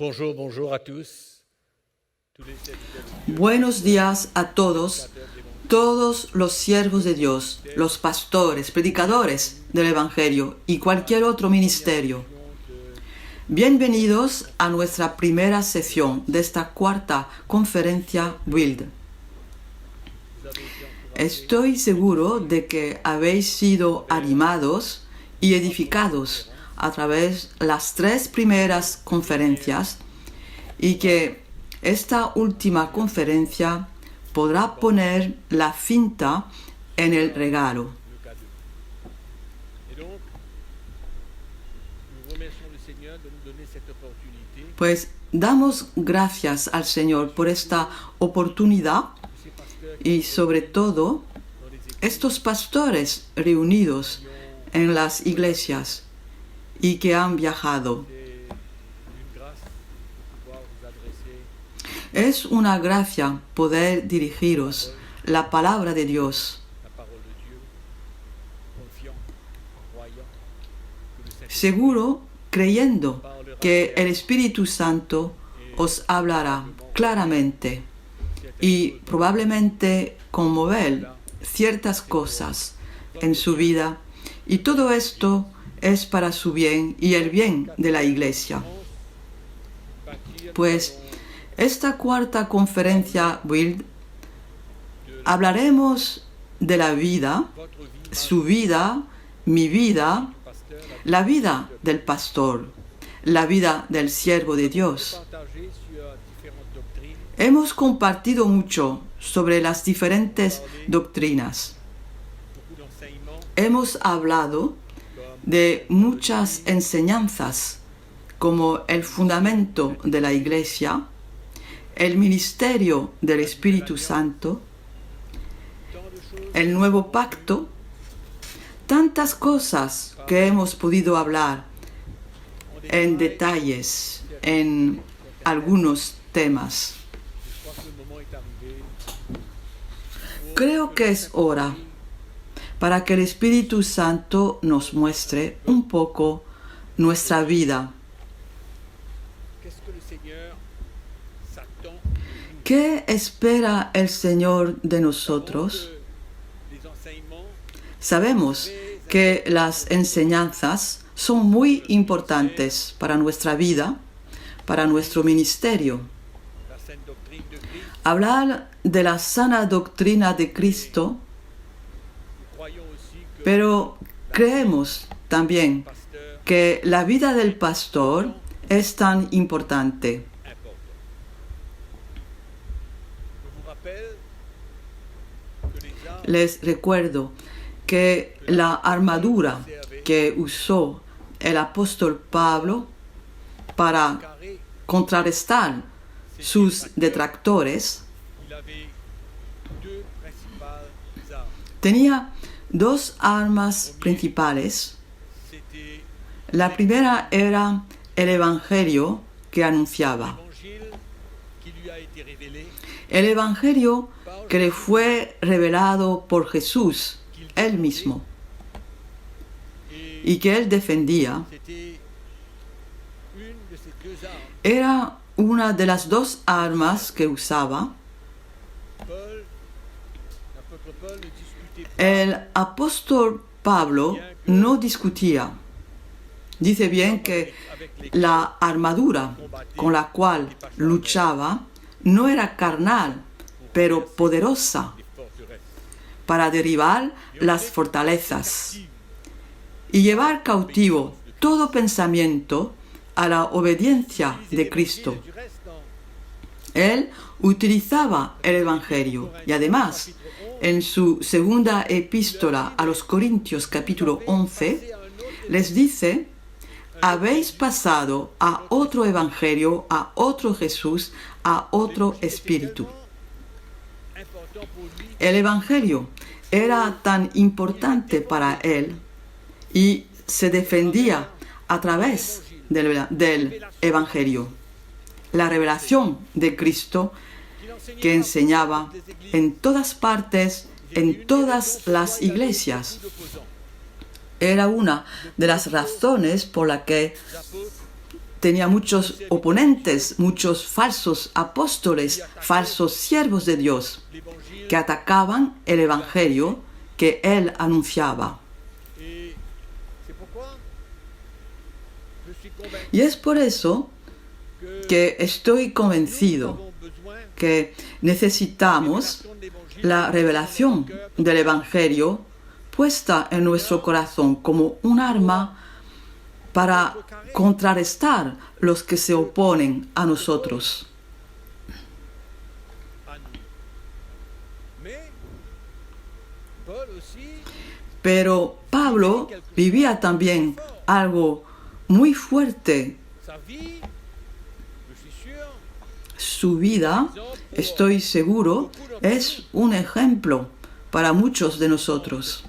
Bonjour, bonjour à tous. Buenos días a todos los siervos de Dios, los pastores, predicadores del Evangelio y cualquier otro ministerio. Bienvenidos a nuestra primera sesión de esta cuarta conferencia Build. Estoy seguro de que habéis sido animados y edificados a través de las tres primeras conferencias y que esta última conferencia podrá poner la cinta en el regalo. Pues damos gracias al Señor por esta oportunidad y sobre todo estos pastores reunidos en las iglesias y que han viajado. Es una gracia poder dirigiros la palabra de Dios. Seguro, creyendo que el Espíritu Santo os hablará claramente y probablemente conmover ciertas cosas en su vida, y todo esto es para su bien y el bien de la Iglesia. Pues esta cuarta conferencia Build hablaremos de la vida, su vida, mi vida, la vida del pastor, la vida del siervo de Dios. Hemos compartido mucho sobre las diferentes doctrinas. Hemos hablado de muchas enseñanzas como el fundamento de la Iglesia, el ministerio del Espíritu Santo, el nuevo pacto, tantas cosas que hemos podido hablar en detalles en algunos temas. Creo que es hora para que el Espíritu Santo nos muestre un poco nuestra vida. ¿Qué espera el Señor de nosotros? Sabemos que las enseñanzas son muy importantes para nuestra vida, para nuestro ministerio. Hablar de la sana doctrina de Cristo, pero creemos también que la vida del pastor es tan importante. Les recuerdo que la armadura que usó el apóstol Pablo para contrarrestar sus detractores tenía dos armas principales. La primera era el Evangelio que anunciaba. El Evangelio que le fue revelado por Jesús, él mismo, y que él defendía, era una de las dos armas que usaba. El apóstol Pablo no discutía. Dice bien que la armadura con la cual luchaba no era carnal, pero poderosa para derribar las fortalezas y llevar cautivo todo pensamiento a la obediencia de Cristo. Él utilizaba el Evangelio y además en su segunda epístola a los Corintios capítulo 11 les dice: habéis pasado a otro Evangelio, a otro Jesús, a otro Espíritu. El Evangelio era tan importante para él y se defendía a través del Evangelio, la revelación de Cristo que enseñaba en todas partes, en todas las iglesias. Era una de las razones por la que tenía muchos oponentes, muchos falsos apóstoles, falsos siervos de Dios, que atacaban el Evangelio que él anunciaba. Y es por eso que estoy convencido que necesitamos la revelación del Evangelio puesta en nuestro corazón como un arma para contrarrestar los que se oponen a nosotros. Pero Pablo vivía también algo muy fuerte. Su vida, estoy seguro, es un ejemplo para muchos de nosotros.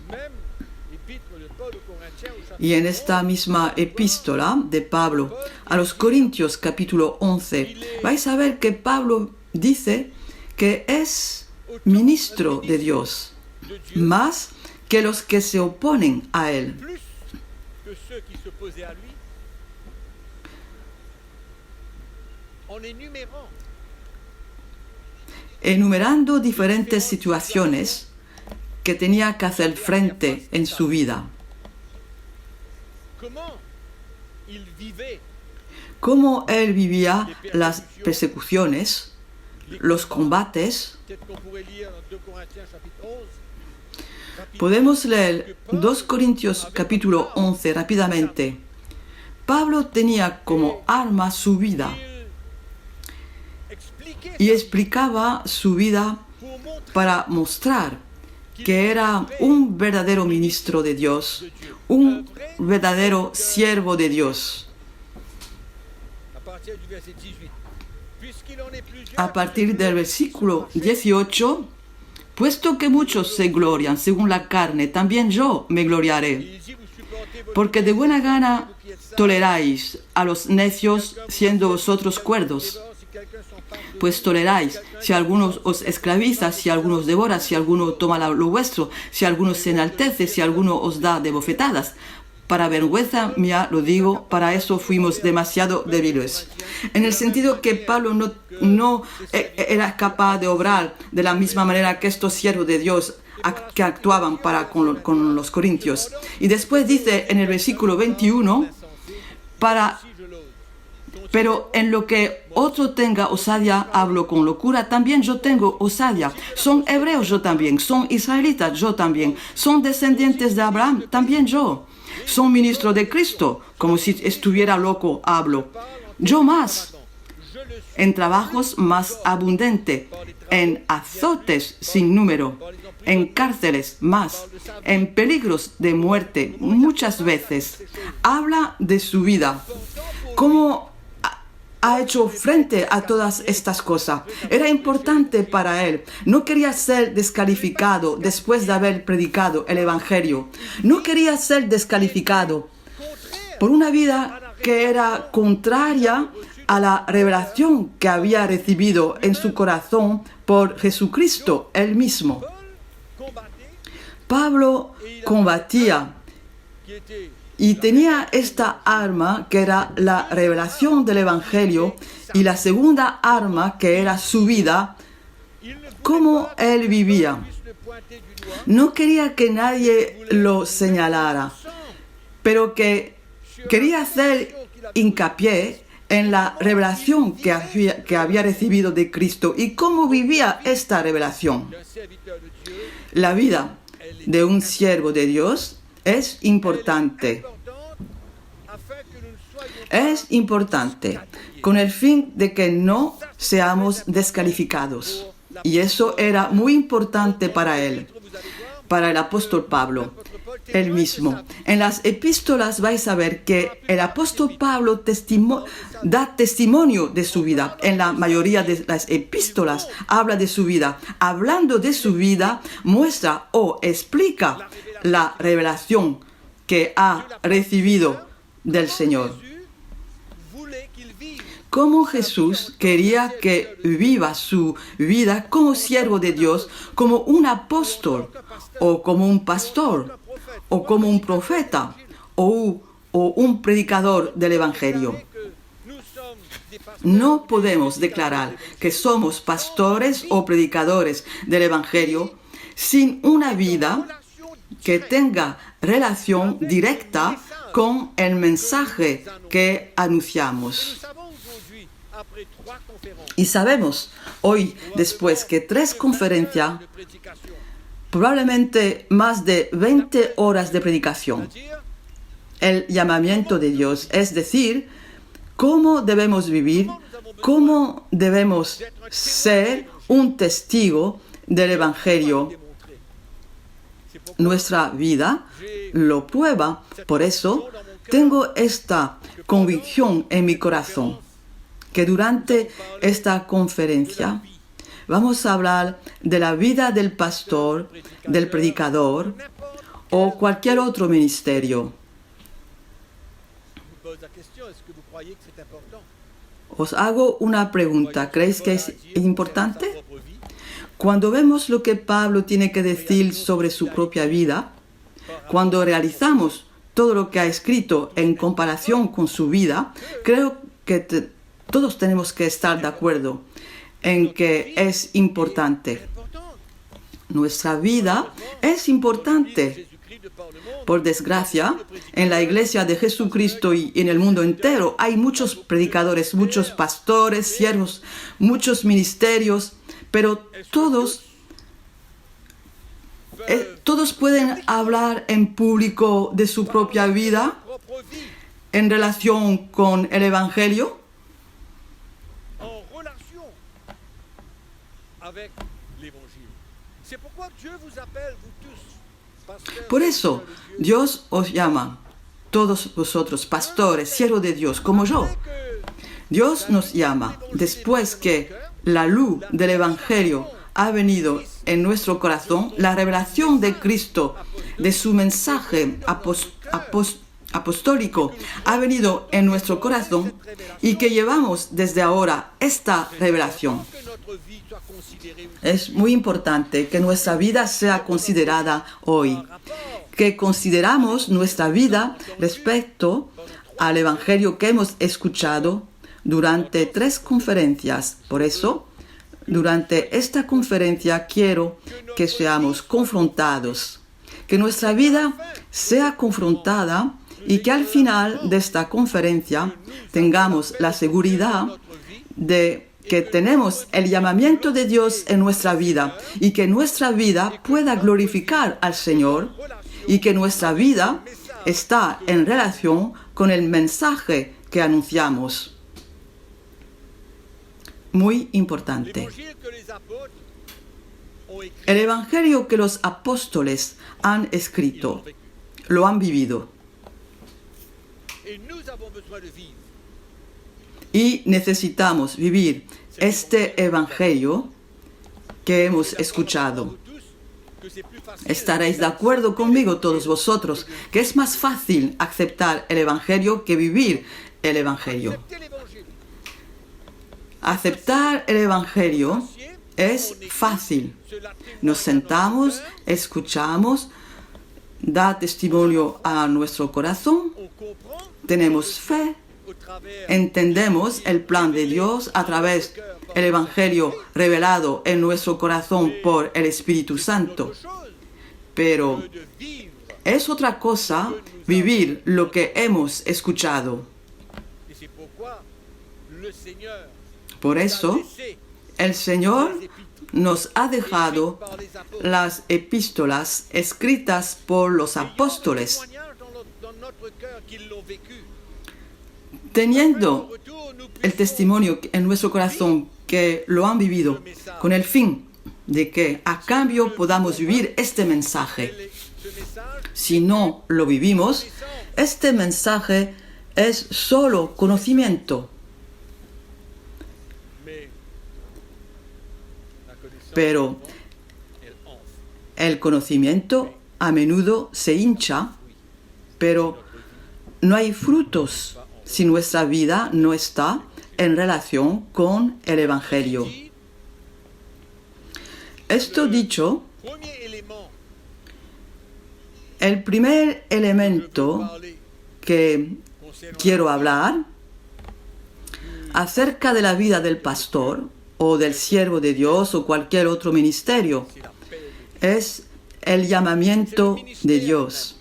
Y en esta misma epístola de Pablo a los Corintios capítulo 11, vais a ver que Pablo dice que es ministro de Dios, más que los que se oponen a él. Enumerando diferentes situaciones que tenía que hacer frente en su vida. Cómo él vivía las persecuciones, los combates. Podemos leer 2 Corintios capítulo 11 rápidamente. Pablo tenía como arma su vida y explicaba su vida para mostrar que era un verdadero ministro de Dios, un verdadero siervo de Dios. A partir del versículo 18, puesto que muchos se glorian según la carne, también yo me gloriaré. Porque de buena gana toleráis a los necios, siendo vosotros cuerdos. Pues toleráis, si alguno os esclaviza, si alguno os devora, si alguno toma lo vuestro, si alguno se enaltece, si alguno os da de bofetadas. Para vergüenza mía lo digo, para eso fuimos demasiado débiles. En el sentido que Pablo no era capaz de obrar de la misma manera que estos siervos de Dios que actuaban con los corintios. Y después dice en el versículo 21, pero en lo que otro tenga osadia, hablo con locura, también yo tengo osadia. Son hebreos yo también, son israelitas yo también, son descendientes de Abraham también yo. Son ministros de Cristo, como si estuviera loco hablo. Yo más, en trabajos más abundante, en azotes sin número, en cárceles más, en peligros de muerte muchas veces. Habla de su vida, cómo ha hecho frente a todas estas cosas. Era importante para él. No quería ser descalificado después de haber predicado el Evangelio. No quería ser descalificado por una vida que era contraria a la revelación que había recibido en su corazón por Jesucristo él mismo. Pablo combatía y tenía esta arma que era la revelación del Evangelio y la segunda arma que era su vida, cómo él vivía. No quería que nadie lo señalara, pero que quería hacer hincapié en la revelación que había recibido de Cristo y cómo vivía esta revelación. La vida de un siervo de Dios es importante. Es importante con el fin de que no seamos descalificados. Y eso era muy importante para él, para el apóstol Pablo, él mismo. En las epístolas vais a ver que el apóstol Pablo da testimonio de su vida. En la mayoría de las epístolas habla de su vida. Hablando de su vida, muestra o explica la revelación que ha recibido del Señor. Cómo Jesús quería que viva su vida como siervo de Dios, como un apóstol, o como un pastor, o como un profeta, o un predicador del Evangelio. No podemos declarar que somos pastores o predicadores del Evangelio sin una vida que tenga relación directa con el mensaje que anunciamos. Y sabemos hoy, después que 3 conferencias, probablemente más de 20 horas de predicación, el llamamiento de Dios, es decir, cómo debemos vivir, cómo debemos ser un testigo del Evangelio. Nuestra vida lo prueba. Por eso tengo esta convicción en mi corazón, que durante esta conferencia vamos a hablar de la vida del pastor, del predicador o cualquier otro ministerio. Os hago una pregunta. ¿Creéis que es importante? Cuando vemos lo que Pablo tiene que decir sobre su propia vida, cuando realizamos todo lo que ha escrito en comparación con su vida, creo que todos tenemos que estar de acuerdo en que es importante. Nuestra vida es importante. Por desgracia, en la Iglesia de Jesucristo y en el mundo entero hay muchos predicadores, muchos pastores, siervos, muchos ministerios, pero todos pueden hablar en público de su propia vida en relación con el Evangelio. Por eso, Dios os llama, todos vosotros, pastores, siervos de Dios, como yo. Dios nos llama después que la luz del Evangelio ha venido en nuestro corazón, la revelación de Cristo, de su mensaje apostólico, ha venido en nuestro corazón y que llevamos desde ahora esta revelación. Es muy importante que nuestra vida sea considerada hoy, que consideramos nuestra vida respecto al Evangelio que hemos escuchado durante 3 conferencias. Por eso, durante esta conferencia quiero que seamos confrontados, que nuestra vida sea confrontada y que al final de esta conferencia tengamos la seguridad de que tenemos el llamamiento de Dios en nuestra vida y que nuestra vida pueda glorificar al Señor y que nuestra vida está en relación con el mensaje que anunciamos. Muy importante. El Evangelio que los apóstoles han escrito, lo han vivido. Y necesitamos vivir este Evangelio que hemos escuchado. Estaréis de acuerdo conmigo todos vosotros que es más fácil aceptar el Evangelio que vivir el Evangelio. Aceptar el Evangelio es fácil. Nos sentamos, escuchamos, da testimonio a nuestro corazón, tenemos fe, entendemos el plan de Dios a través del Evangelio revelado en nuestro corazón por el Espíritu Santo. Pero es otra cosa vivir lo que hemos escuchado. Por eso, el Señor nos ha dejado las epístolas escritas por los apóstoles. Teniendo el testimonio en nuestro corazón que lo han vivido, con el fin de que a cambio podamos vivir este mensaje. Si no lo vivimos, este mensaje es solo conocimiento. Pero el conocimiento a menudo se hincha, pero no hay frutos si nuestra vida no está en relación con el Evangelio. Esto dicho, el primer elemento que quiero hablar acerca de la vida del pastor o del siervo de Dios o cualquier otro ministerio. Es el llamamiento de Dios.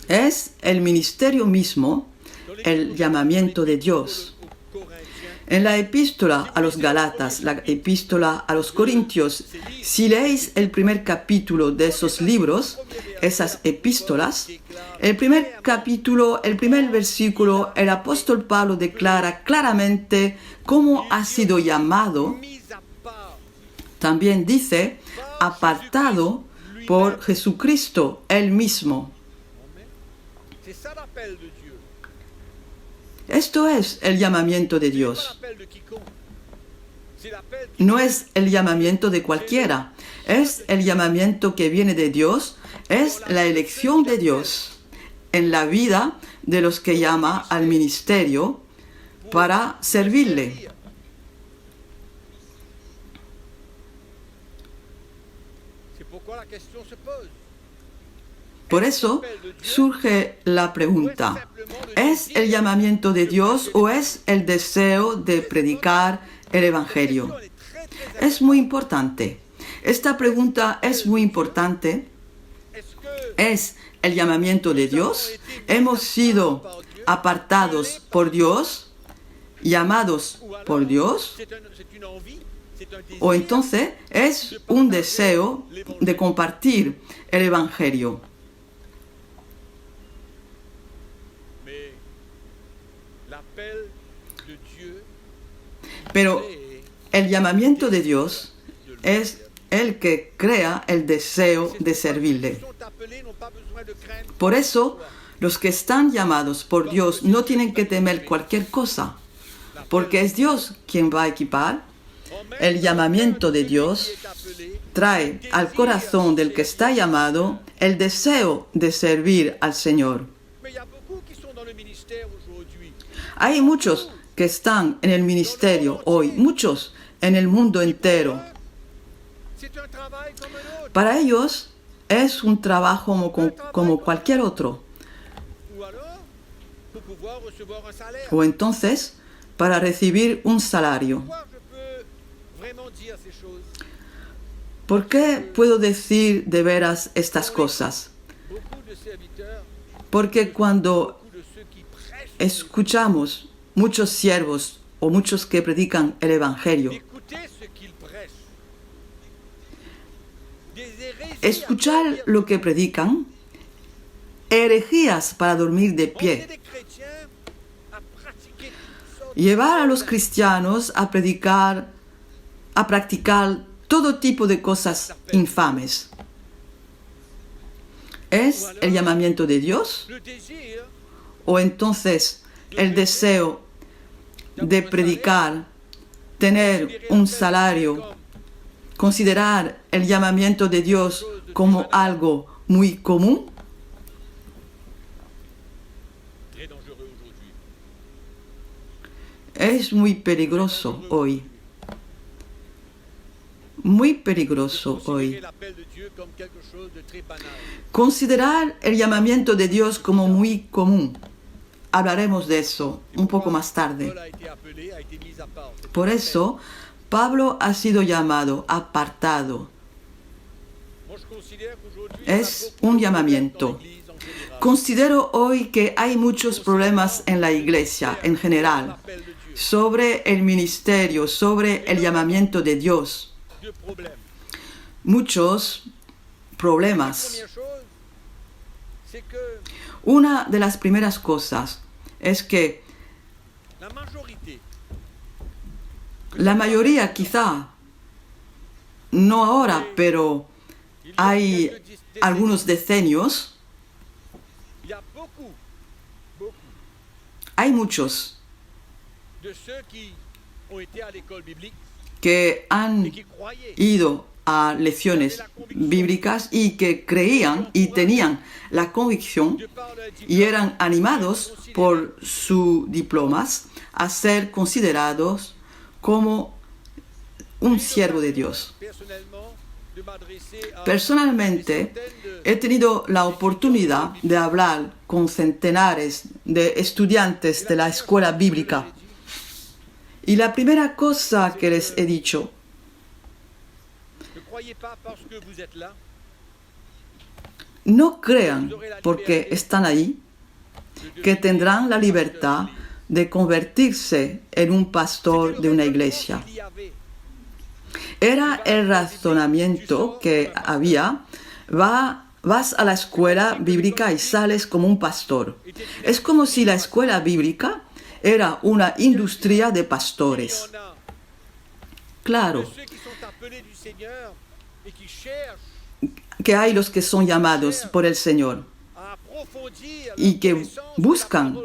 Es el ministerio mismo, el llamamiento de Dios. En la epístola a los Galatas, la epístola a los Corintios, si leéis el primer capítulo de esos libros, esas epístolas, el primer capítulo, el primer versículo, el apóstol Pablo declara claramente cómo ha sido llamado. También dice, apartado por Jesucristo, Él mismo. Esto es el llamamiento de Dios. No es el llamamiento de cualquiera. Es el llamamiento que viene de Dios. Es la elección de Dios en la vida de los que llama al ministerio para servirle. Por eso surge la pregunta, ¿es el llamamiento de Dios o es el deseo de predicar el Evangelio? Es muy importante. Esta pregunta es muy importante. ¿Es el llamamiento de Dios? ¿Hemos sido apartados por Dios? ¿Llamados por Dios? O entonces es un deseo de compartir el Evangelio. Pero el llamamiento de Dios es el que crea el deseo de servirle. Por eso, los que están llamados por Dios no tienen que temer cualquier cosa, porque es Dios quien va a equipar. El llamamiento de Dios trae al corazón del que está llamado el deseo de servir al Señor. Hay muchos que están en el ministerio hoy, muchos en el mundo entero. Para ellos es un trabajo como cualquier otro. O entonces, para recibir un salario. ¿Por qué puedo decir de veras estas cosas? Porque cuando escuchamos muchos siervos o muchos que predican el Evangelio, escuchar lo que predican, herejías para dormir de pie, llevar a los cristianos a practicar todo tipo de cosas infames. ¿Es el llamamiento de Dios? ¿O entonces el deseo de predicar, tener un salario, considerar el llamamiento de Dios como algo muy común? Es muy peligroso hoy. Muy peligroso hoy. Considerar el llamamiento de Dios como muy común. Hablaremos de eso un poco más tarde. Por eso, Pablo ha sido llamado, apartado. Es un llamamiento. Considero hoy que hay muchos problemas en la iglesia en general sobre el ministerio, sobre el llamamiento de Dios. Muchos problemas. Una de las primeras cosas es que la mayoría, quizá, no ahora, pero hay algunos decenios, hay muchos que han ido a lecciones bíblicas y que creían y tenían la convicción y eran animados por sus diplomas a ser considerados como un siervo de Dios. Personalmente, he tenido la oportunidad de hablar con centenares de estudiantes de la escuela bíblica Y la primera cosa que les he dicho, ne croyez pas parce que vous êtes là no crean porque están ahí que tendrán la libertad de convertirse en un pastor de una iglesia. Era el razonamiento que había: vas a la escuela bíblica y sales como un pastor. Es como si la escuela bíblica era una industria de pastores. Claro que hay los que son llamados por el Señor y que buscan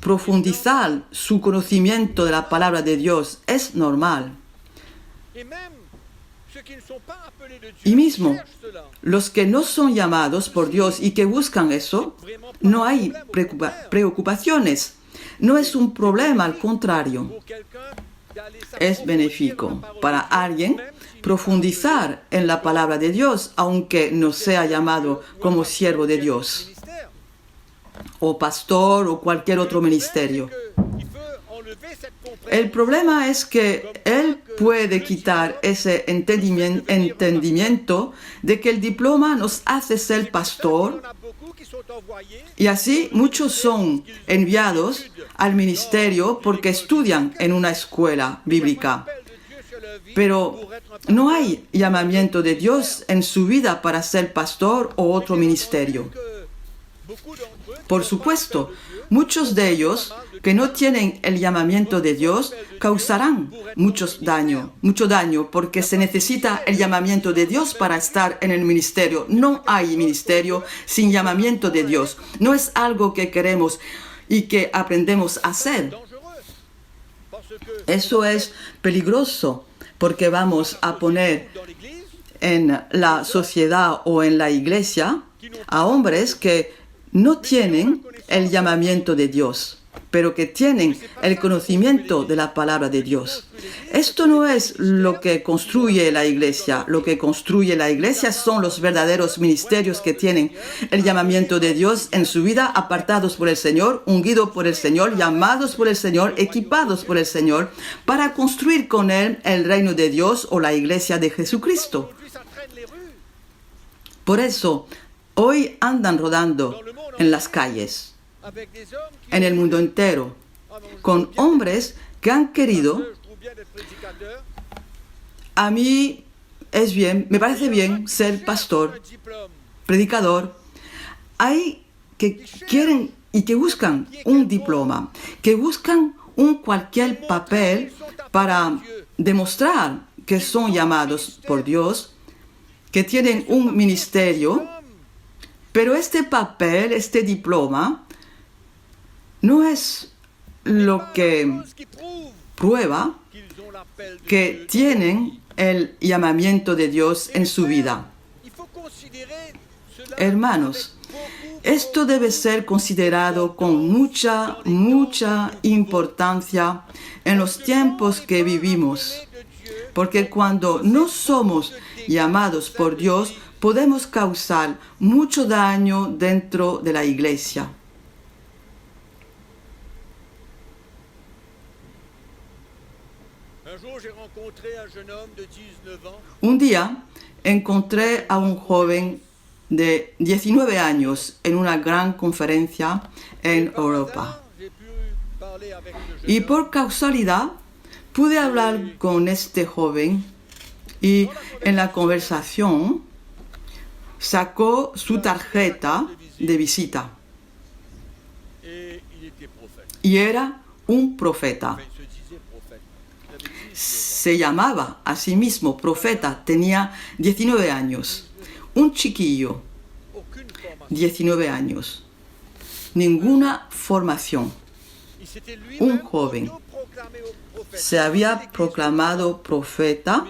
profundizar su conocimiento de la palabra de Dios. Es normal. Y mismo los que no son llamados por Dios y que buscan eso, no hay preocupaciones. No es un problema, al contrario. Es benéfico para alguien profundizar en la palabra de Dios, aunque no sea llamado como siervo de Dios, o pastor, o cualquier otro ministerio. El problema es que Él puede quitar ese entendimiento de que el diploma nos hace ser pastor, y así muchos son enviados al ministerio porque estudian en una escuela bíblica. Pero no hay llamamiento de Dios en su vida para ser pastor o otro ministerio. Por supuesto, muchos de ellos que no tienen el llamamiento de Dios causarán mucho daño, porque se necesita el llamamiento de Dios para estar en el ministerio. No hay ministerio sin llamamiento de Dios. No es algo que queremos y que aprendemos a hacer. Eso es peligroso, porque vamos a poner en la sociedad o en la iglesia a hombres que no tienen el llamamiento de Dios, pero que tienen el conocimiento de la palabra de Dios. Esto no es lo que construye la iglesia. Lo que construye la iglesia son los verdaderos ministerios que tienen el llamamiento de Dios en su vida, apartados por el Señor, ungidos por el Señor, llamados por el Señor, equipados por el Señor, para construir con Él el reino de Dios o la iglesia de Jesucristo. Por eso, hoy andan rodando en las calles, en el mundo entero, con hombres que han querido. A mí me parece bien ser pastor, predicador. Hay que quieren y que buscan un diploma, que buscan cualquier papel para demostrar que son llamados por Dios, que tienen un ministerio. Pero este papel, este diploma, no es lo que prueba que tienen el llamamiento de Dios en su vida. Hermanos, esto debe ser considerado con mucha importancia en los tiempos que vivimos, porque cuando no somos llamados por Dios, podemos causar mucho daño dentro de la iglesia. Un día encontré a un joven de 19 años en una gran conferencia en Europa. Y por casualidad pude hablar con este joven, y en la conversación sacó su tarjeta de visita. Y era un profeta. Se llamaba a sí mismo profeta, tenía 19 años. Un chiquillo, 19 años. Ninguna formación. Un joven. Se había proclamado profeta.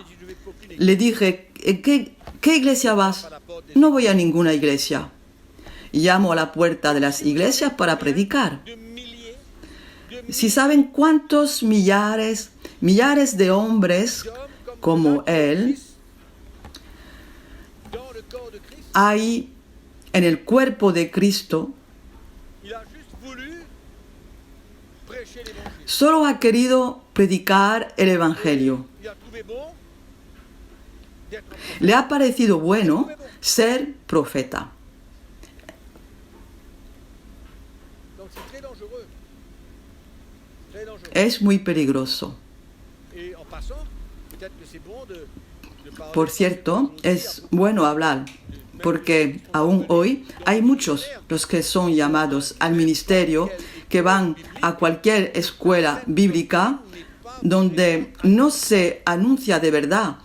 Le dije: ¿Qué iglesia vas? No voy a ninguna iglesia. Llamo a la puerta de las iglesias para predicar. Si saben cuántos millares de hombres como él hay en el cuerpo de Cristo, solo ha querido predicar el Evangelio. Il a trouvé bon d'être un prophète. Le ha parecido bueno ser profeta. Donc c'est très dangereux. Très dangereux. Es muy peligroso. Et en passant, peut-être que c'est bon de parler. Por cierto, es bueno hablar, porque aún hoy hay muchos los que son llamados al ministerio, que van a cualquier escuela bíblica donde no se anuncia de verdad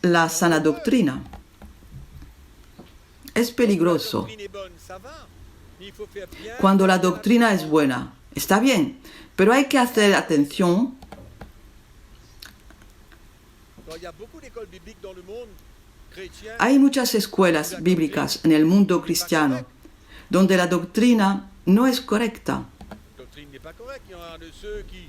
la sana doctrina. Es peligroso. La doctrine est bonne, ça va. Mais il faut faire bien. Cuando la doctrina es buena, está bien, pero hay que hacer atención. Alors, il y a beaucoup d'écoles bibliques dans le monde chrétien. Hay muchas escuelas bíblicas en el mundo cristiano donde la doctrina no es correcta. La doctrine n'est pas correcte. Il y en a de ceux qui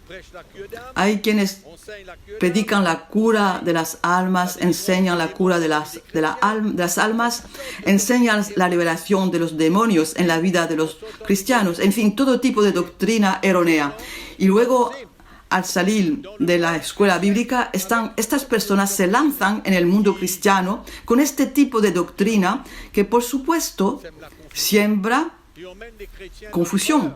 prêchent la cure d'âme, Hay quienes enseignent la cure predican d'âme. la cura de las almas, enseñan la cura de las almas, enseñan la liberación de los demonios en la vida de los cristianos, en fin, todo tipo de doctrina errónea. Y luego, al salir de la escuela bíblica, estas personas se lanzan en el mundo cristiano con este tipo de doctrina que, por supuesto, siembra Et on mène les chrétiens confusión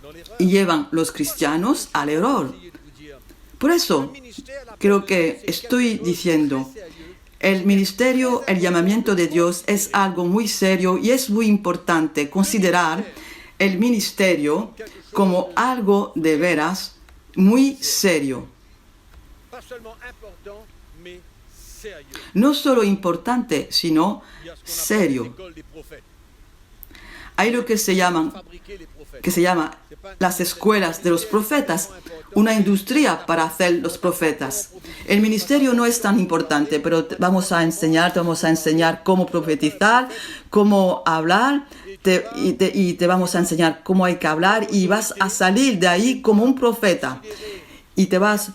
dans l'erreur. y llevan los cristianos al error. Essayez de vous dire. Por eso, creo que estoy diciendo, el ministerio, el llamamiento de Dios es algo muy serio y es muy importante considerar el ministerio como algo de veras muy serio. Pas seulement important, mais sérieux. No solo importante, sino Il y a ce qu'on appelle serio. l'école des prophètes. Hay lo que se llama las escuelas de los profetas, una industria para hacer los profetas. El ministerio no es tan importante, pero te vamos a enseñar cómo profetizar, cómo hablar, y te vamos a enseñar cómo hay que hablar, y vas a salir de ahí como un profeta. Y te vas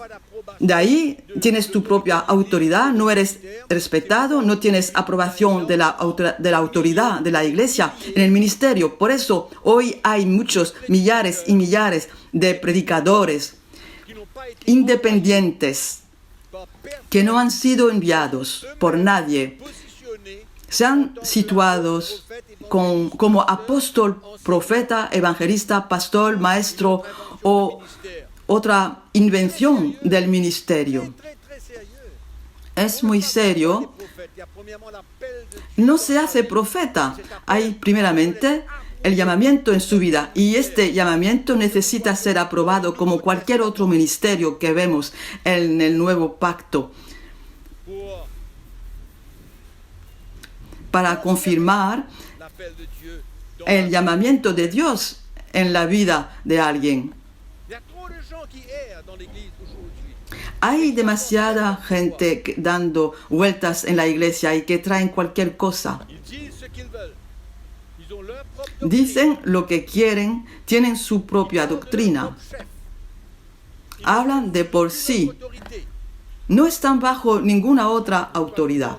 de ahí, tienes tu propia autoridad, no eres respetado, no tienes aprobación de la autoridad de la iglesia en el ministerio. Por eso hoy hay muchos, millares y millares de predicadores independientes que no han sido enviados por nadie. Se han situado como apóstol, profeta, evangelista, pastor, maestro o otra invención del ministerio. Es muy serio. No se hace profeta. Hay primeramente el llamamiento en su vida, y este llamamiento necesita ser aprobado como cualquier otro ministerio que vemos en el nuevo pacto, para confirmar el llamamiento de Dios en la vida de alguien. Hay demasiada gente dando vueltas en la iglesia y que traen cualquier cosa. Dicen lo que quieren, tienen su propia doctrina. Hablan de por sí. No están bajo ninguna otra autoridad.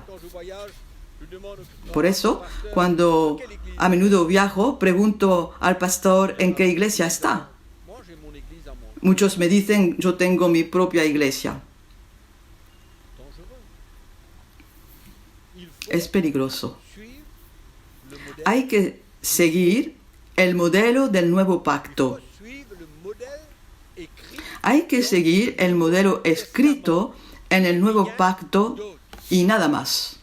Por eso, cuando a menudo viajo, pregunto al pastor en qué iglesia está. Muchos me dicen, yo tengo mi propia iglesia. Es peligroso. Hay que seguir el modelo del nuevo pacto. Hay que seguir el modelo escrito en el nuevo pacto y nada más.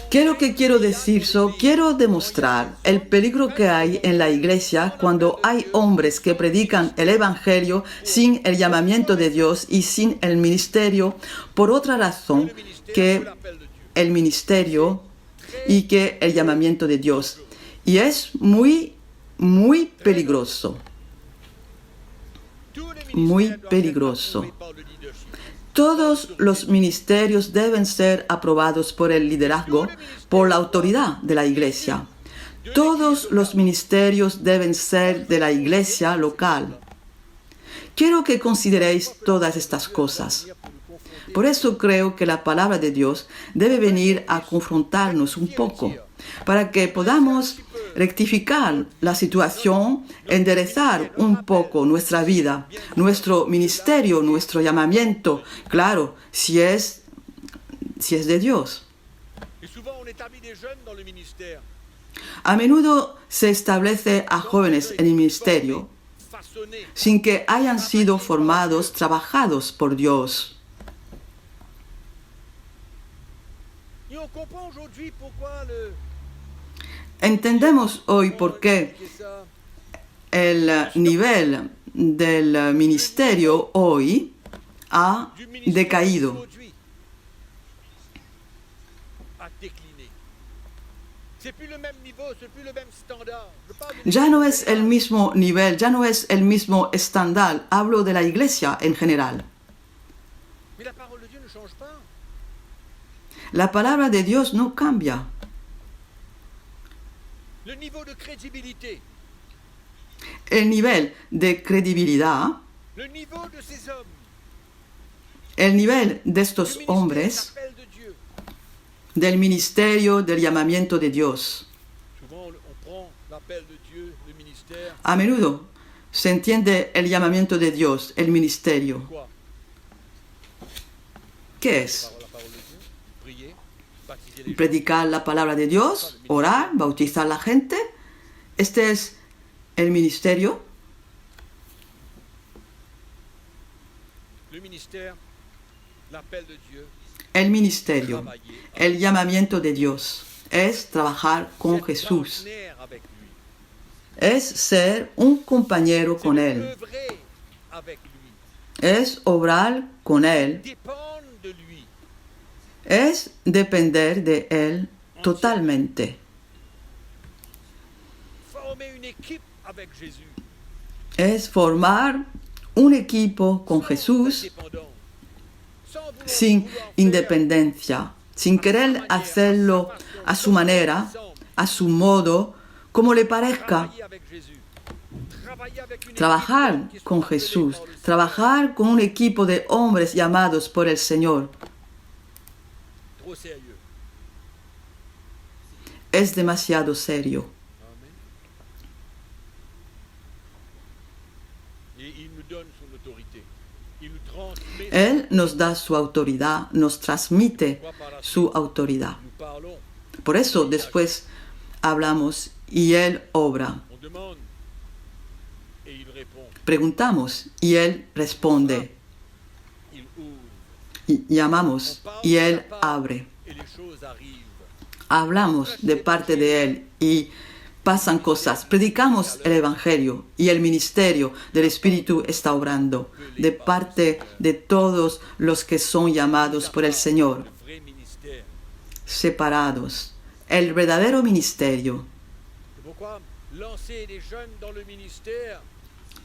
¿Qué es lo que quiero decir? Quiero demostrar el peligro que hay en la iglesia cuando hay hombres que predican el evangelio sin el llamamiento de Dios y sin el ministerio por otra razón que el ministerio y que el llamamiento de Dios. Y es muy, muy peligroso. Muy peligroso. Todos los ministerios deben ser aprobados por el liderazgo, por la autoridad de la iglesia. Todos los ministerios deben ser de la iglesia local. Quiero que consideréis todas estas cosas. Por eso creo que la palabra de Dios debe venir a confrontarnos un poco, para que podamos rectificar la situación, enderezar un poco nuestra vida, nuestro ministerio, nuestro llamamiento, claro, si es de Dios. Et souvent, on établit des jeunes dans le ministère. A menudo se establece a jóvenes en el ministerio Façonnés. sin que hayan sido formados, trabajados por Dios. Et on comprend aujourd'hui pourquoi le... Entendemos hoy por qué C'est ça. el nivel del ministerio hoy ha Du ministère decaído. aujourd'hui a décliné. C'est plus le même niveau, c'est plus le même standard. Je parle de Ya no es el mismo nivel, ya no es el mismo estándar. Hablo de la iglesia en general. Mais la parole de Dieu ne change pas. La palabra de Dios no cambia. Le niveau de crédibilité, El nivel de credibilidad, le niveau de ces hommes, el nivel de le estos ministère, hombres, l'appel de Dieu. del ministerio, del llamamiento de Dios. Souvent, on prend l'appel de Dieu, le ministère, A menudo se entiende el llamamiento de Dios, el ministerio. quoi? ¿Qué es? La parole de Dieu, prier, baptiser les gens. Predicar la palabra de Dios, orar, bautizar a la gente. Este es el ministerio. Le ministère, l'appel de Dieu, El ministerio, el llamamiento de Dios es trabajar con être Jesús, partenaire avec lui. es ser un compañero C'est con de Él, œuvrer avec lui, es obrar con Él, dépendre de lui. es depender de Él totalmente, Former une équipe avec Jésus. es formar un equipo con Jesús Indépendant. Sans vouloir- sin vouloir faire independencia, sin querer hacerlo a su manera, a su modo, como le parezca. travailler avec Jésus. Travailler avec une Trabajar équipe qui sont con appelés Jesús, par le Seigneur. trabajar con un equipo de hombres llamados por el Señor, Trop sérieux. es demasiado serio. Amen. Et il nous donne son autorité. Il nous transmet. Él nos da su autoridad, nos transmite su autoridad. Nous parlons, Por eso después hablamos y Él obra. on demande et il répond. Preguntamos y Él responde. Il ouvre Y llamamos y Él abre. et les choses arrivent. Hablamos de parte de Él y pasan cosas. Predicamos el Evangelio y el ministerio del Espíritu está obrando de parte de todos los que son llamados por el Señor, Le vrai ministère. separados. El verdadero ministerio. C'est pourquoi lancer des jeunes dans le ministère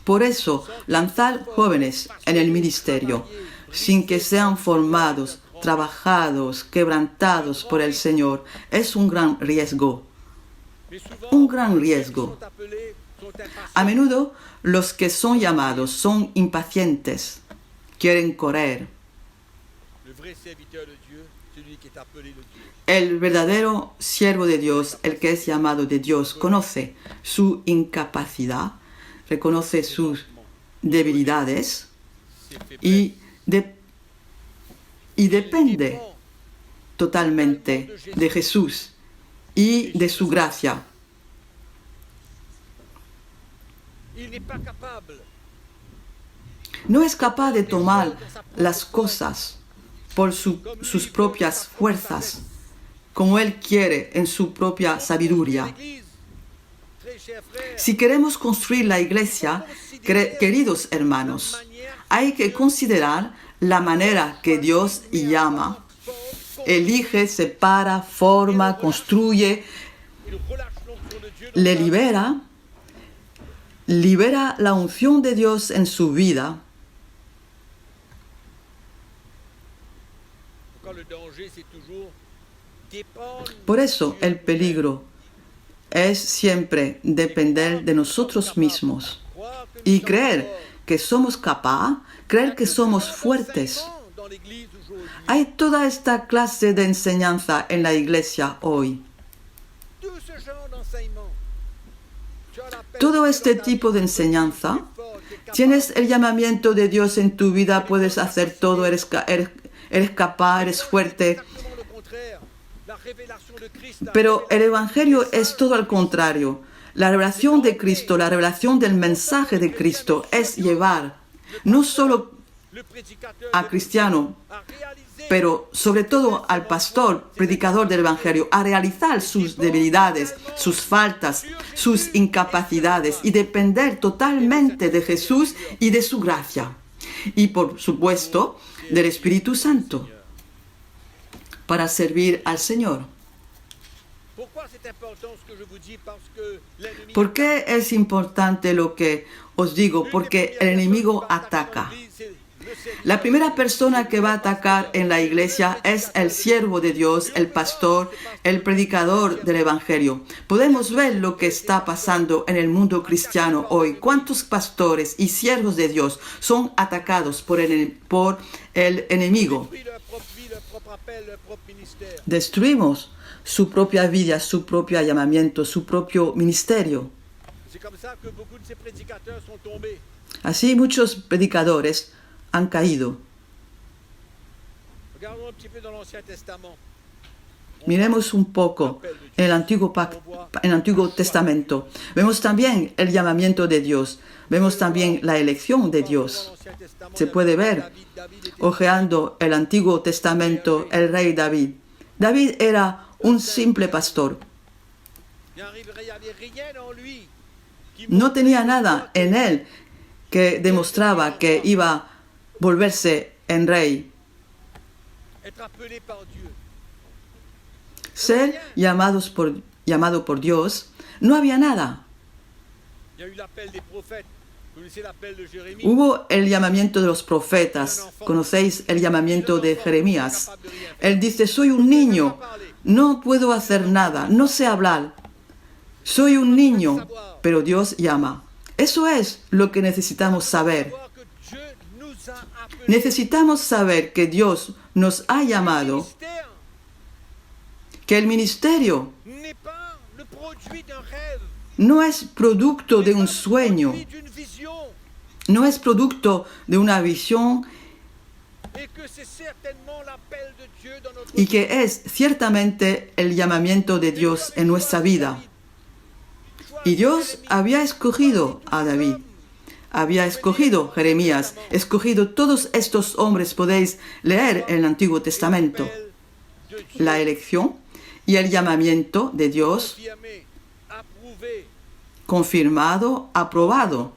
Por eso, lanzar jóvenes en el ministerio, sin que sean formados, trabajados, quebrantados por el Señor, es un gran riesgo. mais souvent, Un gran ceux qui riesgo. sont appelés sont impatients. A menudo los que son llamados son impacientes, quieren correr. Le vrai serviteur de Dieu, celui qui est appelé de Dieu, El verdadero siervo de Dios, el que es llamado de Dios, conoce su incapacidad, reconoce sus debilidades ses faiblesses. y depende Dépend totalmente de Jesús y de su gracia. Il n'est pas capable No es capaz de tomar las cosas por sus propias fuerzas, como Él quiere en su propia sabiduría. l'Église. Très chers frères, Si queremos construir la iglesia, queridos hermanos, hay que considerar la manera que Dios llama, elige, separa, forma, construye, il relâche l'onction de Dieu dans le sa vie. libera la unción de Dios en su vida. Pourquoi le danger, c'est toujours dépendre Por eso el peligro es siempre depender de nosotros mismos croire que nous y sommes creer forts. que somos capaces, creer que somos fuertes. Dans l'Église aujourd'hui, Hay toda esta clase de enseñanza en la iglesia hoy. tout ce genre d'enseignement todo este tipo de enseñanza, tienes el llamamiento de Dios en tu vida, puedes hacer todo, eres capaz, eres fuerte. Pero el Evangelio es todo al contrario. La revelación de Cristo, la revelación del mensaje de Cristo es llevar no solo al cristiano, pero sobre todo al pastor, predicador del Evangelio, a realizar sus debilidades, sus faltas, sus incapacidades y depender totalmente de Jesús y de su gracia. Y por supuesto, del Espíritu Santo, para servir al Señor. ¿Por qué es importante lo que os digo? Porque el enemigo ataca. La primera persona que va a atacar en la iglesia es el siervo de Dios, el pastor, el predicador del Evangelio. Podemos ver lo que está pasando en el mundo cristiano hoy. ¿Cuántos pastores y siervos de Dios son atacados por el enemigo? Destruimos su propia vida, su propio llamamiento, su propio ministerio. Así muchos predicadores han caído. Miremos un poco en el Antiguo Testamento. Vemos también el llamamiento de Dios. Vemos también la elección de Dios. Se puede ver, hojeando el Antiguo Testamento, el rey David. David era un simple pastor. No tenía nada en él que demostraba que iba a volverse en rey. Ser llamado por Dios, no había nada. Hubo el llamamiento de los profetas. Conocéis el llamamiento de Jeremías. Él dice, soy un niño, no puedo hacer nada, no sé hablar. Soy un niño, pero Dios llama. Eso es lo que necesitamos saber. Necesitamos saber que Dios nos ha llamado, que el ministerio no es producto de un sueño, no es producto de una visión, y que es ciertamente el llamamiento de Dios en nuestra vida. Y Dios había escogido a David, había escogido Jeremías, escogido todos estos hombres. Podéis leer en el Antiguo Testamento la elección y el llamamiento de Dios, confirmado, aprobado.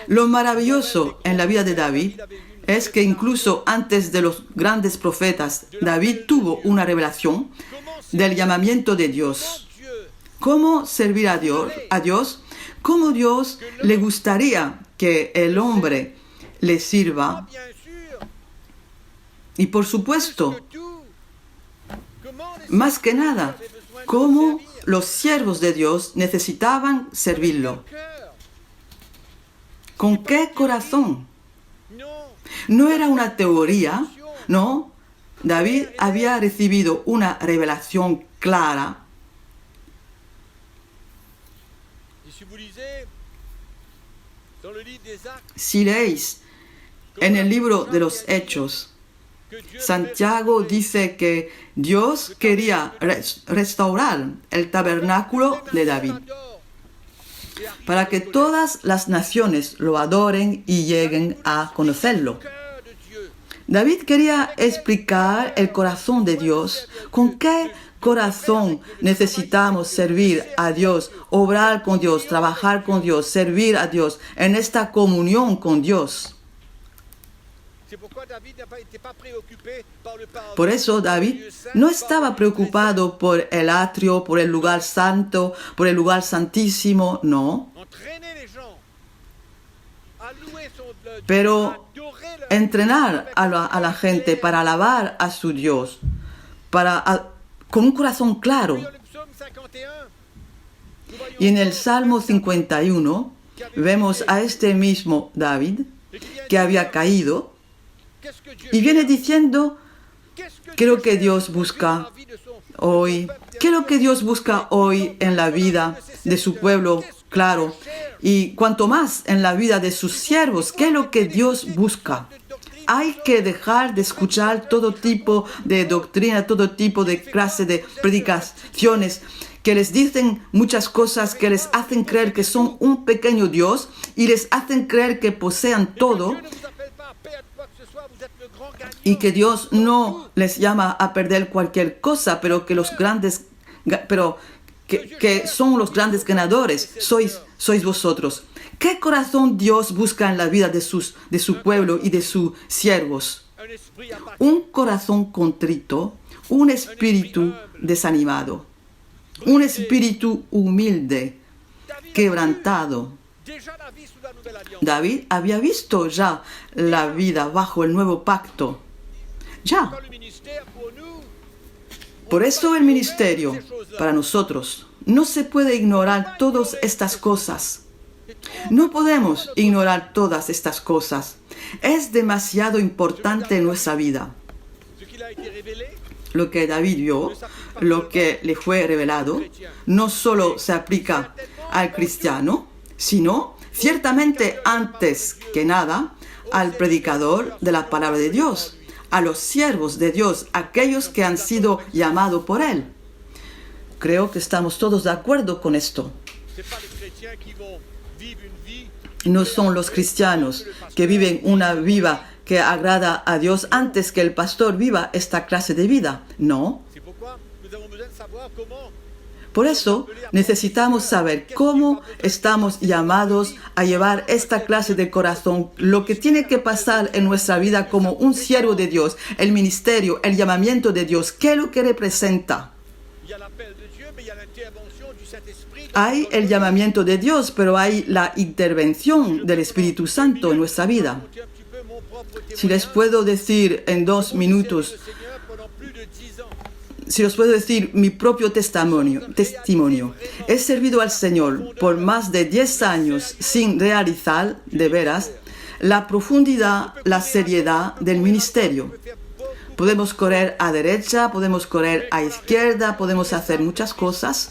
Lo maravilloso en la vida de David es que incluso antes de los grandes profetas, David tuvo una revelación del llamamiento de Dios. ¿Cómo servir a Dios? ¿Cómo Dios le gustaría que el hombre le sirva? Y por supuesto, más que nada, cómo los siervos de Dios necesitaban servirlo. ¿Con qué corazón? No era una teoría, no. David había recibido una revelación clara. Si leéis en el libro de los Hechos, Santiago dice que Dios quería restaurar el tabernáculo de David para que todas las naciones lo adoren y lleguen a conocerlo. David quería explicar el corazón de Dios. ¿Con qué corazón necesitamos servir a Dios, obrar con Dios, trabajar con Dios, servir a Dios en esta comunión con Dios? Por eso David no estaba preocupado por el atrio, por el lugar santo, por el lugar santísimo, no. Pero entrenar a la gente para alabar a su Dios, con un corazón claro. Y en el Salmo 51 vemos a este mismo David que había caído y viene diciendo, ¿Qué es lo que Dios busca hoy? ¿Qué es lo que Dios busca hoy en la vida de su pueblo? Claro. Y cuanto más en la vida de sus siervos, ¿qué es lo que Dios busca? Hay que dejar de escuchar todo tipo de doctrina, todo tipo de clase de predicaciones que les dicen muchas cosas, que les hacen creer que son un pequeño Dios y les hacen creer que posean todo, y que Dios no les llama a perder cualquier cosa, pero que los grandes, que son los grandes ganadores, sois vosotros. ¿Qué corazón Dios busca en la vida de su pueblo y de sus siervos? Un corazón contrito, un espíritu desanimado, un espíritu humilde, quebrantado. David había visto ya la vida bajo el nuevo pacto. Ya. Por eso el ministerio, para nosotros, no se puede ignorar todas estas cosas. No podemos ignorar todas estas cosas. Es demasiado importante en nuestra vida. Lo que David vio, lo que le fue revelado, no solo se aplica al cristiano, sino ciertamente antes que nada al predicador de la palabra de Dios, a los siervos de Dios, aquellos que han sido llamados por Él. Creo que estamos todos de acuerdo con esto. No son los cristianos que viven una vida que agrada a Dios antes que el pastor viva esta clase de vida. No. Por eso necesitamos saber cómo estamos llamados a llevar esta clase de corazón, lo que tiene que pasar en nuestra vida como un siervo de Dios, el ministerio, el llamamiento de Dios, ¿qué es lo que representa? Hay el llamamiento de Dios, pero hay la intervención del Espíritu Santo en nuestra vida. Si les puedo decir en 2 minutos, si os puedo decir mi propio testimonio, he servido al Señor por más de 10 años sin realizar, de veras, la profundidad, la seriedad del ministerio. Podemos correr a derecha, podemos correr a izquierda, podemos hacer muchas cosas,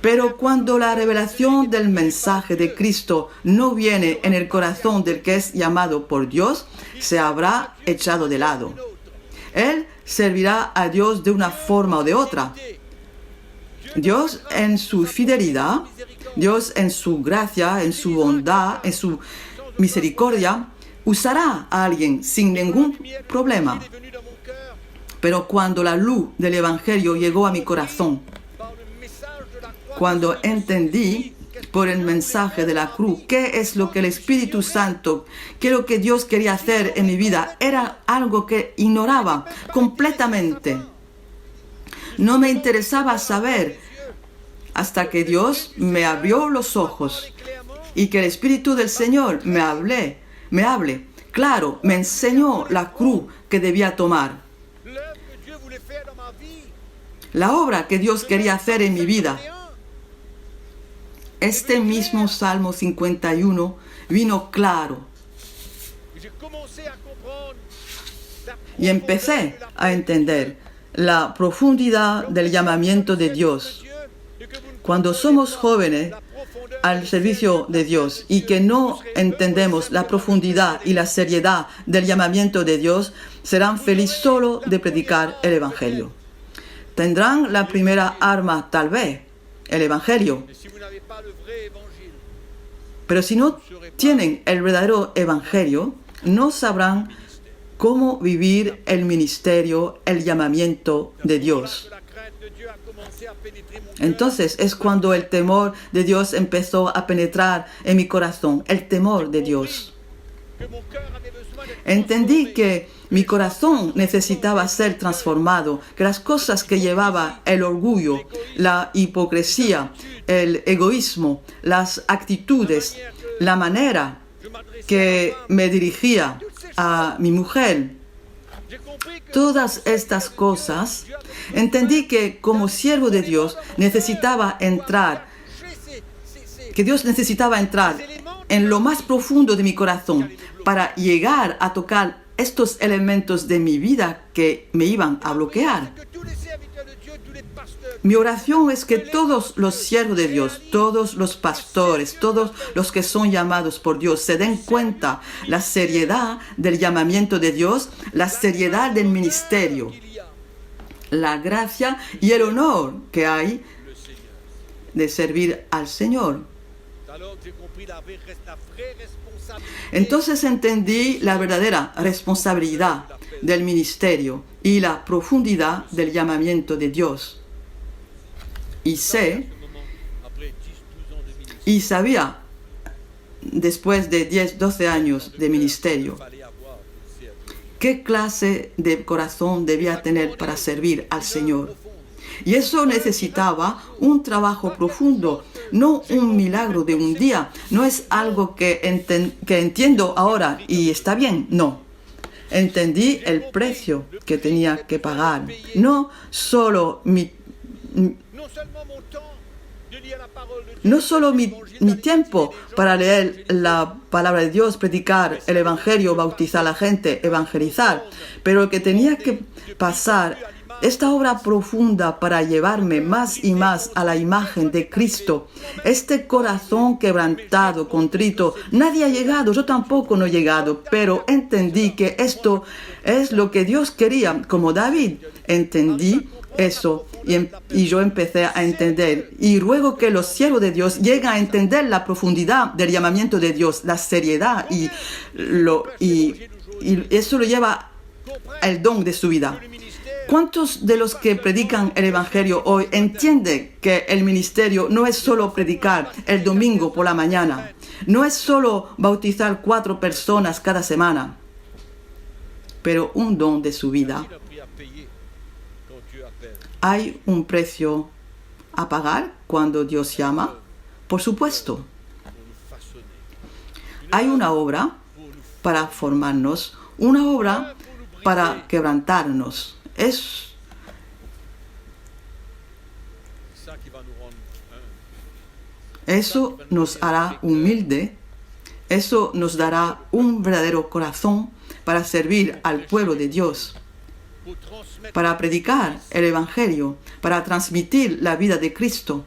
pero cuando la revelación del mensaje de Cristo no viene en el corazón del que es llamado por Dios, se habrá echado de lado. Él servirá a Dios de una forma o de otra. Dios en su fidelidad, Dios en su gracia, en su bondad, en su misericordia, usará a alguien sin ningún problema. Pero cuando la luz del Evangelio llegó a mi corazón, cuando entendí por el mensaje de la cruz qué es lo que el Espíritu Santo, qué es lo que Dios quería hacer en mi vida, era algo que ignoraba completamente. No me interesaba saber hasta que Dios me abrió los ojos y que el Espíritu del Señor me hable. Claro, me enseñó la cruz que debía tomar. La obra que Dios quería hacer en mi vida. Este mismo Salmo 51 vino claro. Y empecé a entender la profundidad del llamamiento de Dios. Cuando somos jóvenes al servicio de Dios y que no entendemos la profundidad y la seriedad del llamamiento de Dios, serán felices solo de predicar el Evangelio. Tendrán la primera arma, tal vez, el Evangelio. Pero si no tienen el verdadero Evangelio, no sabrán cómo vivir el ministerio, el llamamiento de Dios. Entonces es cuando el temor de Dios empezó a penetrar en mi corazón, el temor de Dios. Entendí que mi corazón necesitaba ser transformado, que las cosas que llevaba el orgullo, la hipocresía, el egoísmo, las actitudes, la manera que me dirigía a mi mujer, todas estas cosas, entendí que como siervo de Dios necesitaba entrar, que Dios necesitaba entrar en lo más profundo de mi corazón para llegar a tocar estos elementos de mi vida que me iban a bloquear. Que tous les serviteurs de Dieu, tous les pasteurs, Mi oración es que todos los siervos de Dios, todos los pastores, todos los que son llamados por Dios se den cuenta la seriedad del llamamiento de Dios, la seriedad del ministerio, qu'il y a la gracia y el honor que hay le Seigneur. de servir al Señor. Alors que j'ai compris la vraie responsabilité. Entonces entendí la verdadera responsabilidad del ministerio y la profundidad del llamamiento de Dios. Y sé, Ce moment, après 10-12 ans de ministère, y sabía, después de 10-12 años de ministerio, il fallait avoir pour servir. qué clase de corazón debía tener para servir al Señor. Y eso necesitaba un trabajo profundo, no un milagro de un día. No es algo que entiendo ahora y está bien, no. Entendí el precio que tenía que pagar. No solo mi Non seulement mon temps de lire la parole de Dieu, No solo mi tiempo para leer la palabra de Dios, predicar el Evangelio, bautizar a la gente, evangelizar, pero que tenía que pasar esta obra profunda para llevarme más y más a la imagen de Cristo. Este corazón quebrantado, contrito, nadie ha llegado, yo tampoco no he llegado, pero entendí que esto es lo que Dios quería, como David. Entendí eso y yo empecé a entender y ruego que los siervos de Dios lleguen a entender la profundidad del llamamiento de Dios, la seriedad y eso lo lleva al don de su vida. ¿Cuántos de los que predican el Evangelio hoy entienden que el ministerio no es solo predicar el domingo por la mañana, no es solo bautizar 4 personas cada semana, pero un don de su vida? ¿Hay un precio a pagar cuando Dios llama? Por supuesto. Hay una obra para formarnos, una obra para quebrantarnos. Eso nos hará humilde, eso nos dará un verdadero corazón para servir al pueblo de Dios, para predicar el Evangelio, para transmitir la vida de Cristo.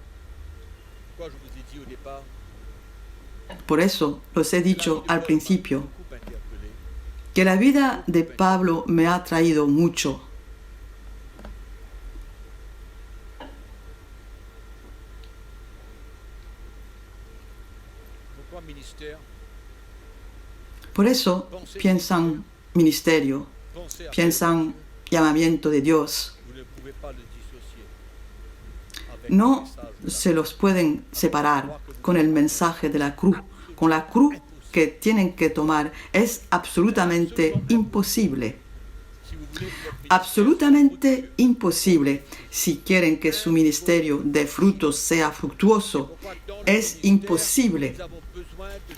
Por eso los he dicho al principio, que la vida de Pablo me ha traído mucho. Por eso piensan ministerio, piensan llamamiento de Dios. No se los pueden separar con el mensaje de la cruz. Con la cruz que tienen que tomar es absolutamente imposible. Absolutamente imposible. Si quieren que su ministerio de frutos sea fructuoso, es imposible.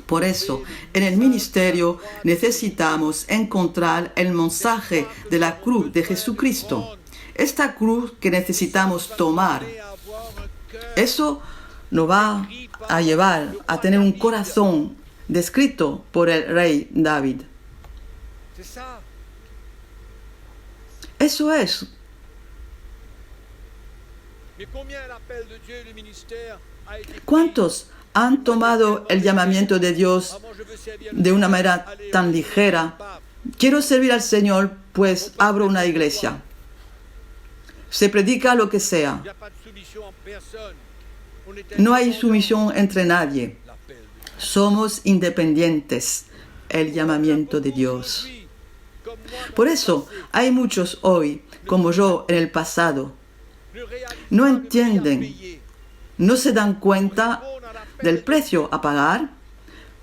Por eso, en el ministerio necesitamos encontrar el mensaje de la cruz de Jesucristo. Esta cruz que necesitamos tomar. Eso nos va a llevar a tener un corazón descrito por el rey David. Eso es. ¿Cuántos han tomado el llamamiento de Dios de una manera tan ligera? Quiero servir al Señor, pues abro una iglesia. Se predica lo que sea. No hay sumisión entre nadie. Somos independientes. El llamamiento de Dios. Por eso hay muchos hoy, como yo en el pasado, no entienden, no se dan cuenta del precio a pagar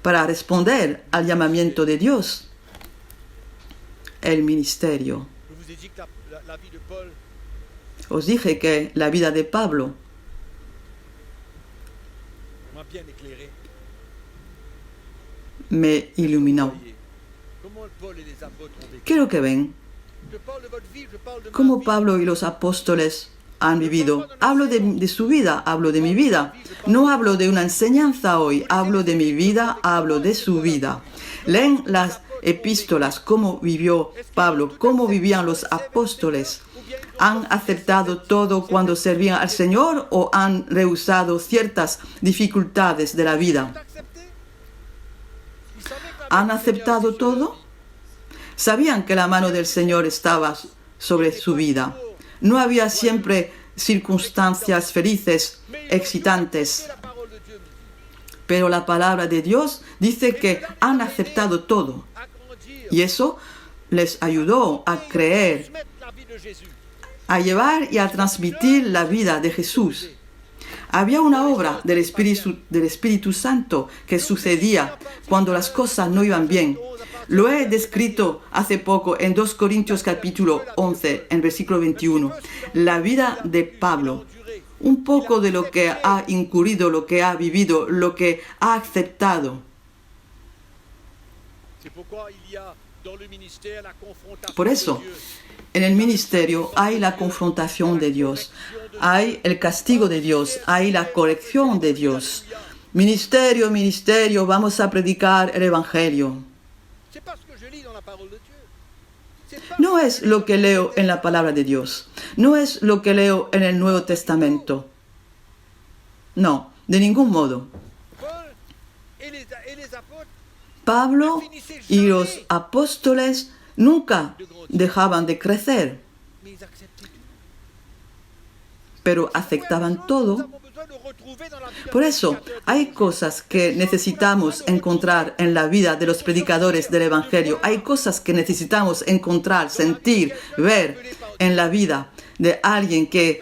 para responder al llamamiento de Dios. El ministerio. Os dije que la vida de Pablo me iluminó. Quiero que ven cómo Pablo y los apóstoles han vivido. Hablo de su vida, hablo de mi vida. No hablo de una enseñanza hoy, hablo de mi vida, hablo de su vida. Leen las epístolas, cómo vivió Pablo, cómo vivían los apóstoles. ¿Han aceptado todo cuando servían al Señor o han rehusado ciertas dificultades de la vida? ¿Han aceptado todo? Sabían que la mano del Señor estaba sobre su vida. No había siempre circunstancias felices, excitantes. Pero la palabra de Dios dice que han aceptado todo. Y eso les ayudó a creer, a llevar y a transmitir la vida de Jesús. Había una obra del Espíritu Santo que sucedía cuando las cosas no iban bien. Lo he descrito hace poco en 2 Corintios capítulo 11, en versículo 21. La vida de Pablo, un poco de lo que ha incurrido, lo que ha vivido, lo que ha aceptado. Por eso, en el ministerio hay la confrontación de Dios, hay el castigo de Dios, hay la corrección de Dios. Ministerio, ministerio, vamos a predicar el Evangelio. No es lo que leo en la palabra de Dios, no es lo que leo en el Nuevo Testamento. No, de ningún modo. Pablo y los apóstoles nunca dejaban de crecer, pero aceptaban todo. Por eso, hay cosas que necesitamos encontrar en la vida de los predicadores del Evangelio. Hay cosas que necesitamos encontrar, sentir, ver en la vida de alguien que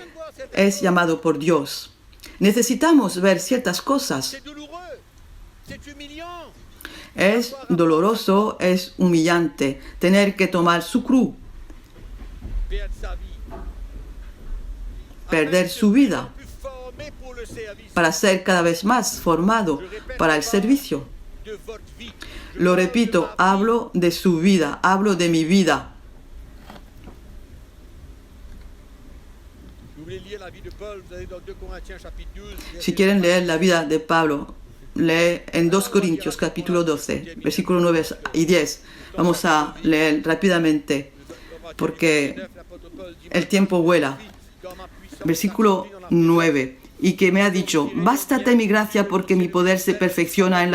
es llamado por Dios. Necesitamos ver ciertas cosas. Es doloroso, es humillante tener que tomar su cruz, perder su vida para ser cada vez más formado para el servicio. Lo repito, hablo de su vida, hablo de mi vida. Si quieren leer la vida de Pablo, lee en 2 Corintios capítulo 12, versículos 9 y 10. Vamos a leer rápidamente porque el tiempo vuela. Versículo 9. Y que me ha dicho, bástate mi gracia porque mi poder se perfecciona en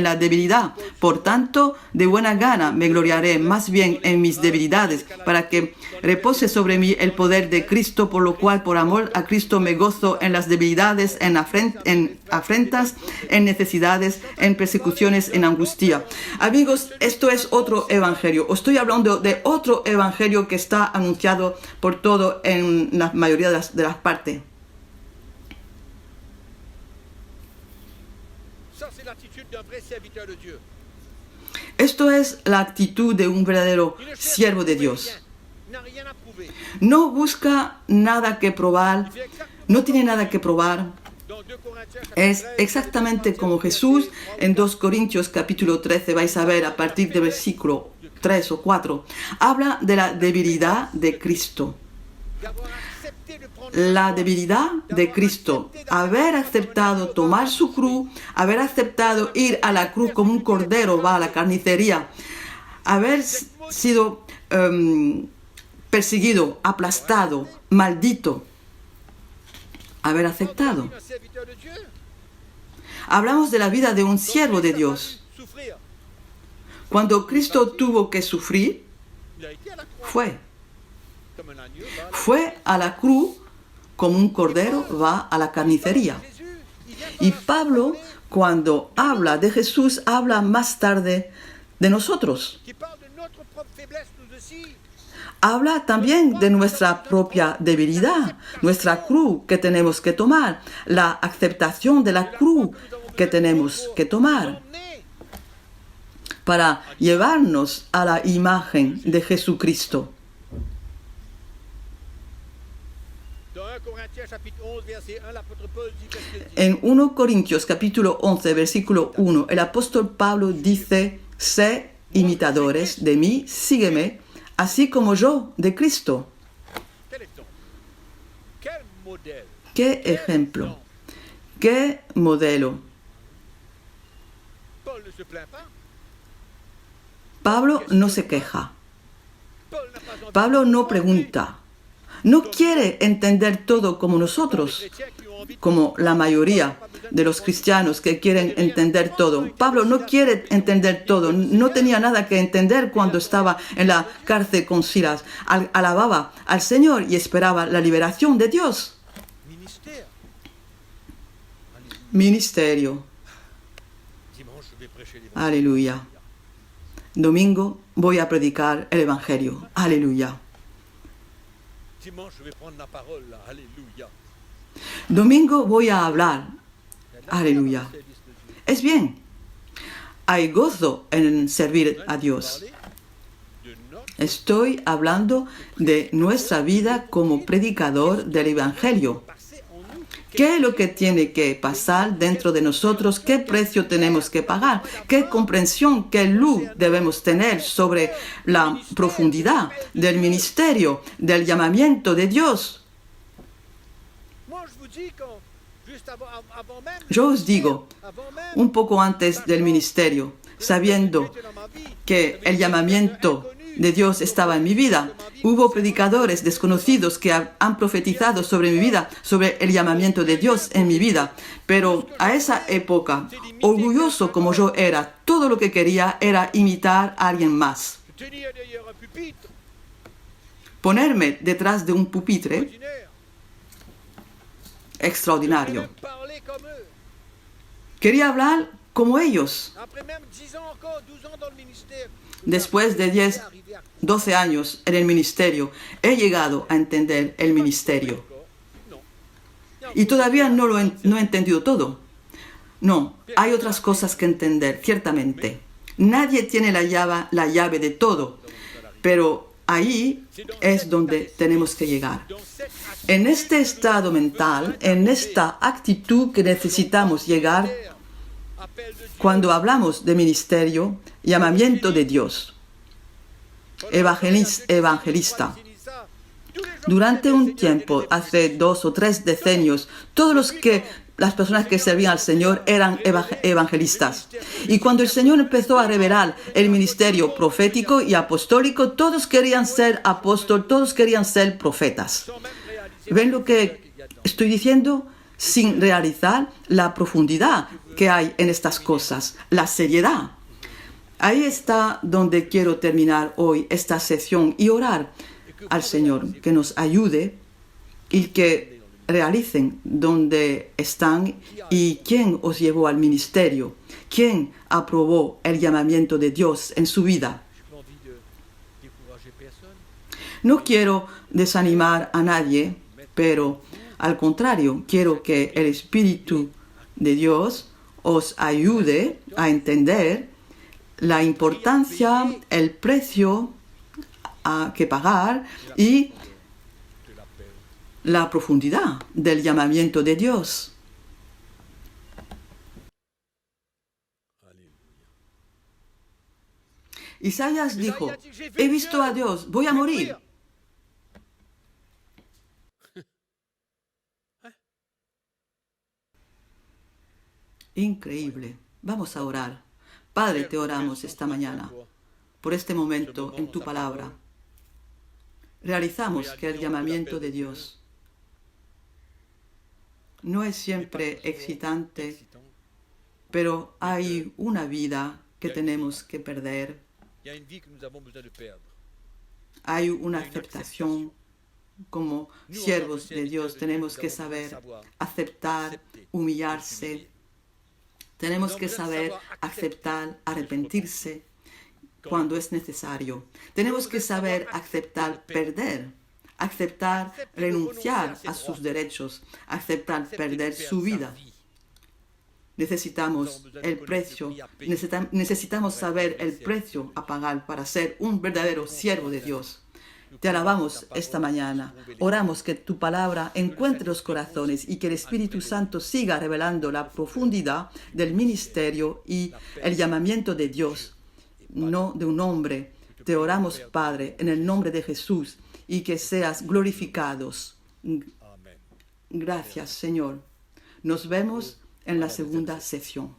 la debilidad. Por tanto, de buena gana me gloriaré más bien en mis debilidades, para que repose sobre mí el poder de Cristo, por lo cual, por amor a Cristo, me gozo en las debilidades, en afrentas, en necesidades, en persecuciones, en angustia. Amigos, esto es otro evangelio. Os estoy hablando de otro evangelio que está anunciado por todo en la mayoría de las partes. Esto es la actitud de un verdadero siervo de Dios. No busca nada que probar, no tiene nada que probar. Es exactamente como Jesús en 2 Corintios capítulo 13, vais a ver a partir del versículo 3 o 4. Habla de la debilidad de Cristo. La debilidad de Cristo, haber aceptado tomar su cruz, haber aceptado ir a la cruz como un cordero va a la carnicería, haber sido perseguido, aplastado, maldito, haber aceptado. Hablamos de la vida de un siervo de Dios. Cuando Cristo tuvo que sufrir, fue a la cruz como un cordero va a la carnicería. Y Pablo, cuando habla de Jesús, habla más tarde de nosotros. Habla también de nuestra propia debilidad, nuestra cruz que tenemos que tomar, la aceptación de la cruz que tenemos que tomar para llevarnos a la imagen de Jesucristo. En 1 Corintios capítulo 11, versículo 1, el apóstol Pablo dice, sé imitadores de mí, sígueme, así como yo de Cristo. qué ejemplo, qué modelo. Paul ne se plaint pas. Pablo no se queja. Paul n'a pas envie Pablo de no comprendre. pregunta. No quiere entender todo como nosotros, Les chrétiens qui ont envie de como la mayoría de los cristianos que quieren entender todo. Pablo no quiere entender todo. No tenía nada que entender cuando estaba en la cárcel con Silas. Alababa al Señor y esperaba la liberación de Dios. ministère. Ministerio. Dimanche, je vais prêcher l'évangile. Aleluya. Domingo voy a predicar el Evangelio. Aleluya. Dimanche, je vais prendre la parole. Là. Alléluia. Domingo voy a hablar. Aleluya. Es bien. Hay gozo en servir a Dios. De notre Estoy hablando de nuestra vida como predicador del Evangelio. passé en nous. ¿Qué es lo que tiene que pasar dentro de nosotros? ¿Qué precio tenemos que pagar? ¿Qué comprensión, qué luz debemos tener sobre la profundidad del ministerio, del llamamiento de Dios? Moi, je vous dis quand, juste avant même, Yo os digo, avant même, un poco antes del ministerio, sabiendo que el llamamiento de Dios estaba en mi vida, hubo predicadores desconocidos que han profetizado sobre mi vida, sobre el llamamiento de Dios en mi vida. Pero a esa época, orgulloso como yo era, todo lo que quería era imitar a alguien más. tenir derrière un pupitre Ponerme detrás de un pupitre ordinaire, extraordinario. même parler comme eux. Quería hablar como ellos. Après même 10 ans encore, 12 ans dans le ministère. Después de 10, 12 años en el ministerio, he llegado a entender el ministerio. Non. Y todavía no he entendido todo. No, hay otras cosas que entender, ciertamente. Nadie tiene la llave de todo, pero ahí es donde tenemos que llegar. Dans cette En este estado mental, en esta actitud que necesitamos llegar appel de Dieu, cuando hablamos de ministerio, llamamiento de Dios, evangelista. Durante un tiempo, hace 2 o 3 decenios, las personas que servían al Señor eran evangelistas. Y cuando el Señor empezó a revelar el ministerio profético y apostólico, todos querían ser apóstoles, todos querían ser profetas. sans même réaliser ¿Ven lo que estoy diciendo? Sin realizar la profundidad que hay en estas cosas, la seriedad. Ahí está donde quiero terminar hoy esta sesión y orar al Señor que nos ayude y que realicen donde están y quién os llevó al ministerio, quién aprobó el llamamiento de Dios en su vida. Je n'ai pas envie de décourager personne. No quiero desanimar a nadie, pero al contrario, quiero que el Espíritu de Dios os ayude a entender la importancia, el precio que pagar y De l'appel. la profundidad del llamamiento de Dios. Alléluia. Isaías dijo, he visto a Dios, voy a morir. Increíble. Vamos a orar. Padre, te oramos esta mañana por este momento en tu palabra. Realizamos que el llamamiento de Dios no es siempre excitante, pero hay una vida que tenemos que perder. Il y a une vie que nous avons besoin de perdre. Hay una aceptación. Como siervos de Dios tenemos que saber aceptar, humillarse. Tenemos que saber aceptar, arrepentirse cuando es necesario. Tenemos que saber aceptar perder, aceptar renunciar a sus derechos, aceptar perder su vida. Necesitamos el precio, necesitamos saber el precio a pagar para ser un verdadero siervo de Dios. Te alabamos esta mañana. Oramos que tu palabra encuentre los corazones y que el Espíritu Santo siga revelando la profundidad del ministerio y el llamamiento de Dios, no de un hombre. Te oramos, Padre, en el nombre de Jesús, y que seas glorificados. Amen. Gracias, Señor. Nos vemos en la segunda sesión.